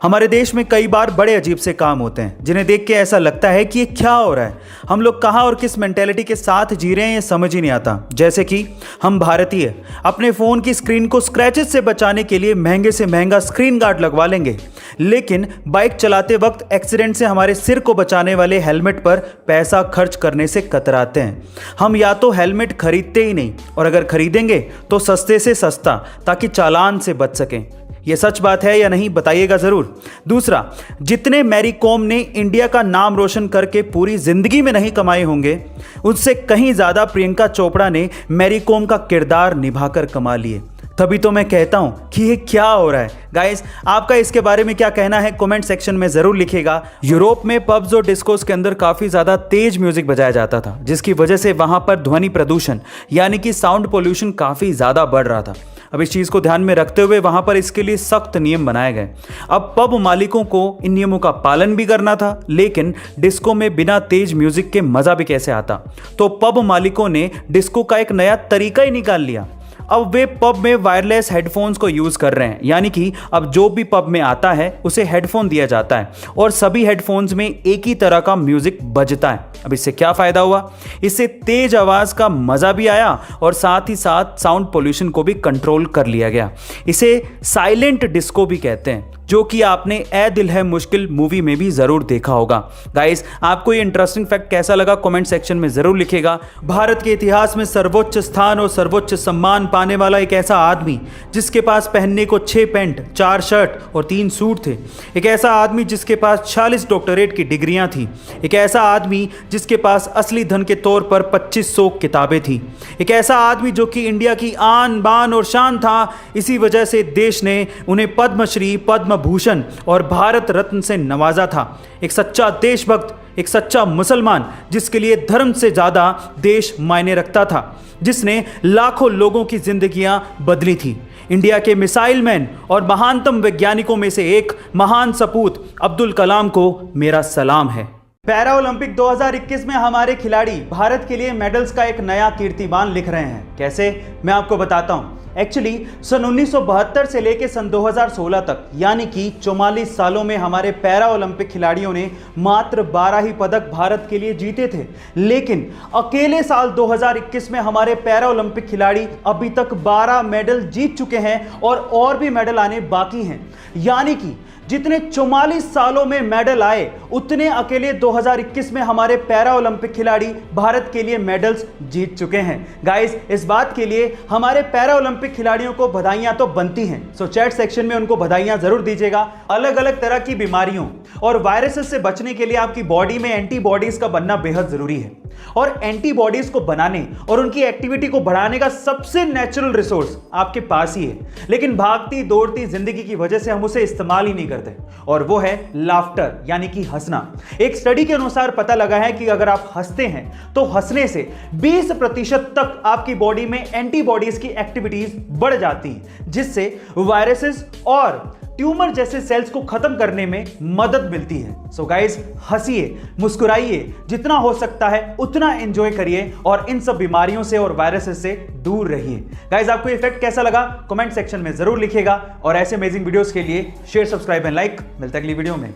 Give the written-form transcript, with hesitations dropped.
हमारे देश में कई बार बड़े अजीब से काम होते हैं जिन्हें देख के ऐसा लगता है कि ये क्या हो रहा है। हम लोग कहाँ और किस मेंटेलिटी के साथ जी रहे हैं ये समझ ही नहीं आता। जैसे कि हम भारतीय अपने फ़ोन की स्क्रीन को स्क्रैचेस से बचाने के लिए महंगे से महंगा स्क्रीन गार्ड लगवा लेंगे, लेकिन बाइक चलाते वक्त एक्सीडेंट से हमारे सिर को बचाने वाले हेलमेट पर पैसा खर्च करने से कतराते हैं। हम या तो हेलमेट खरीदते ही नहीं, और अगर खरीदेंगे तो सस्ते से सस्ता, ताकि चालान से बच सकें। ये सच बात है या नहीं बताइएगा ज़रूर। दूसरा, जितने मैरी कॉम ने इंडिया का नाम रोशन करके पूरी ज़िंदगी में नहीं कमाए होंगे, उससे कहीं ज़्यादा प्रियंका चोपड़ा ने मैरी कॉम का किरदार निभाकर कमा लिए। तभी तो मैं कहता हूँ कि ये क्या हो रहा है। गाइस, आपका इसके बारे में क्या कहना है कमेंट सेक्शन में ज़रूर लिखिएगा। यूरोप में पब्स और डिस्कोस के अंदर काफ़ी ज़्यादा तेज म्यूज़िक बजाया जाता था, जिसकी वजह से वहाँ पर ध्वनि प्रदूषण यानी कि साउंड पोल्यूशन काफ़ी ज़्यादा बढ़ रहा था। अब इस चीज़ को ध्यान में रखते हुए वहाँ पर इसके लिए सख्त नियम बनाए गए। अब पब मालिकों को इन नियमों का पालन भी करना था, लेकिन डिस्को में बिना तेज म्यूज़िक के मज़ा भी कैसे आता। तो पब मालिकों ने डिस्को का एक नया तरीका ही निकाल लिया। अब वे पब में वायरलेस हेडफोन्स को यूज़ कर रहे हैं, यानी कि अब जो भी पब में आता है उसे हेडफोन दिया जाता है और सभी हेडफोन्स में एक ही तरह का म्यूज़िक बजता है। अब इससे क्या फ़ायदा हुआ? इससे तेज आवाज़ का मज़ा भी आया और साथ ही साथ साउंड पोल्यूशन को भी कंट्रोल कर लिया गया। इसे साइलेंट डिस्को भी कहते हैं, जो कि आपने ए दिल है मुश्किल मूवी में भी ज़रूर देखा होगा। गाइस, आपको ये इंटरेस्टिंग फैक्ट कैसा लगा कमेंट सेक्शन में ज़रूर लिखिएगा। भारत के इतिहास में सर्वोच्च स्थान और सर्वोच्च सम्मान पाने वाला एक ऐसा आदमी जिसके पास पहनने को 6 पैंट, 4 शर्ट और 3 सूट थे। एक ऐसा आदमी जिसके पास 46 डॉक्टरेट की डिग्रियां थी। एक ऐसा आदमी जिसके पास असली धन के तौर पर 2500 किताबें थी। एक ऐसा आदमी जो कि इंडिया की आन बान और शान था। इसी वजह से देश ने उन्हें पद्मश्री, पद्म भूषण और भारत रत्न से नवाजा था। एक सच्चा देशभक्त, एक सच्चा मुसलमान जिसके लिए धर्म से ज्यादा देश मायने रखता था, जिसने लाखों लोगों की जिंदगियां बदली थी। इंडिया के मिसाइल मैन और महानतम वैज्ञानिकों में से एक महान सपूत अब्दुल कलाम को मेरा सलाम है। पैरा ओलंपिक 2021 में हमारे खिलाड़ी भारत के लिए मेडल्स का एक नया कीर्तिमान लिख रहे हैं। कैसे? मैं आपको बताता हूं। एक्चुअली सन 1972 से लेकर सन 2016 तक, यानी कि 44 सालों में हमारे पैरा ओलंपिक खिलाड़ियों ने मात्र 12 ही पदक भारत के लिए जीते थे। लेकिन अकेले साल 2021 में हमारे पैरा ओलंपिक खिलाड़ी अभी तक 12 मेडल जीत चुके हैं और भी मेडल आने बाकी हैं। यानी कि जितने 44 सालों में मेडल आए, उतने अकेले 2021 में हमारे पैरा ओलंपिक खिलाड़ी भारत के लिए मेडल्स जीत चुके हैं। गाइस, इस बात के लिए हमारे पैरा ओलंपिक खिलाड़ियों को बधाइयां तो बनती हैं, सो चैट सेक्शन में उनको बधाइयां जरूर दीजिएगा। अलग अलग तरह की बीमारियों और वायरसेस से बचने के लिए आपकी बॉडी में एंटीबॉडीज का बनना बेहद जरूरी है, और एंटीबॉडीज को बनाने और उनकी एक्टिविटी को बढ़ाने का सबसे नेचुरल रिसोर्स आपके पास ही है। लेकिन भागती दौड़ती जिंदगी की वजह से हम उसे इस्तेमाल ही नहीं करते, और वो है लाफ्टर, यानी कि हंसना। एक स्टडी के अनुसार पता लगा है कि अगर आप हंसते हैं तो हंसने से 20% तक आपकी बॉडी में एंटीबॉडीज की एक्टिविटीज बढ़ जाती है, जिससे वायरसेस और ट्यूमर जैसे सेल्स को खत्म करने में मदद मिलती है। सो गाइस, हंसिए, मुस्कुराइए, जितना हो सकता है उतना एंजॉय करिए और इन सब बीमारियों से और वायरसेस से दूर रहिए। गाइस, आपको ये फैक्ट कैसा लगा कमेंट सेक्शन में जरूर लिखिएगा, और ऐसे अमेजिंग वीडियोस के लिए शेयर, सब्सक्राइब एंड लाइक। मिलते हैं अगली वीडियो में।